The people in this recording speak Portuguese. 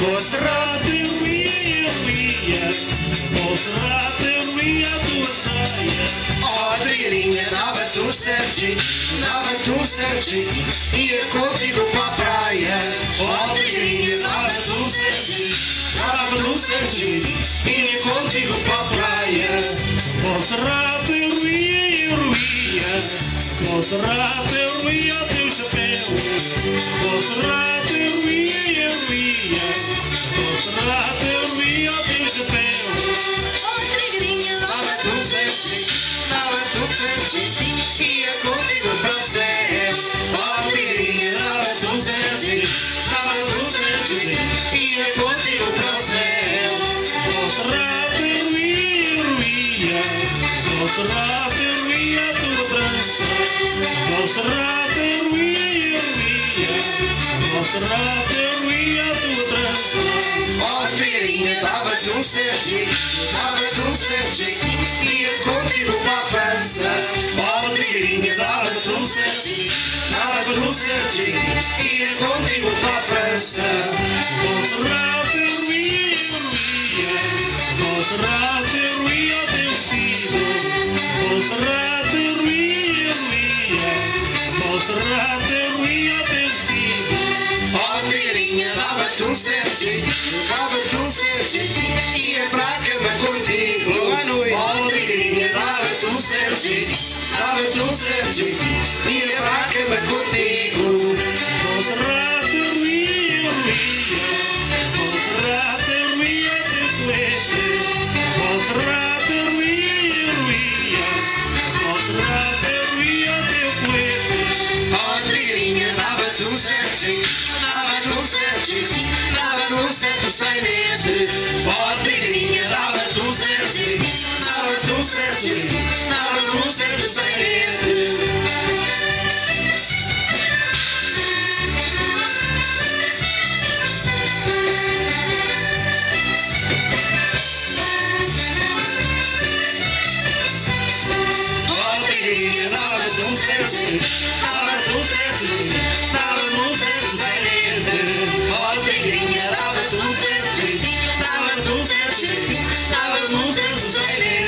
Monserrate ruía, Monserrate ruía a tua saia. Oh, trigueirinha, dava-te um certinho, dava-te um certinho, ia contigo para a praia. Oh, trigueirinha, dava-te um certinho, dava-te um certinho, ia contigo para a praia. Monserrate ruía, Monserrate ruía o teu chapéu. Monserrate ruía, Monserrate ruía o teu chapéu. Oh, trigueirinha, dava-te um certinho, dava-te um certinho, ia contigo para o céu. Oh, trigueirinha, dava-te um certinho, dava-te um certinho, ia contigo para o céu. Monserrate ruía, Monserrate ruía a tua trança. Monserrate ruía, Monserrate ruía a tua trança. Oh, trigueirinha, dava-te um certinho, dava-te um certinho, ia contigo para a França. Oh, trigueirinha, dava-te um certinho, dava-te um certinho, ia contigo para a França. Monserrate ruía, Monserrate ruía o teu vestido. Monserrate ruía, Monserrate ruía o teu vestido. Oh, trigueirinha, dava-te um certinho, dava-te um certinho, ia para a cama contigo. Oh, trigueirinha, dava-te um certinho, dava-te um certinho, ia para a cama contigo. Monserrate ruía, Monserrate ruía o teu colete. Monserrate ruía, Monserrate ruía o teu colete. Oh, trigueirinha, dava-te um certinho, dava-te um certinho, dava-te um certo sainete. Oh, trigueirinha, dava-te um certinho, dava-te um certinho, dava-te um certo sainete. Oh, trigueirinha, dava-te um certinho, dava-te um certinho, dava-te um certo sainete. Oh, trigueirinha, dava-te um certinho, dava-te um certinho, dava-te um certo sainete.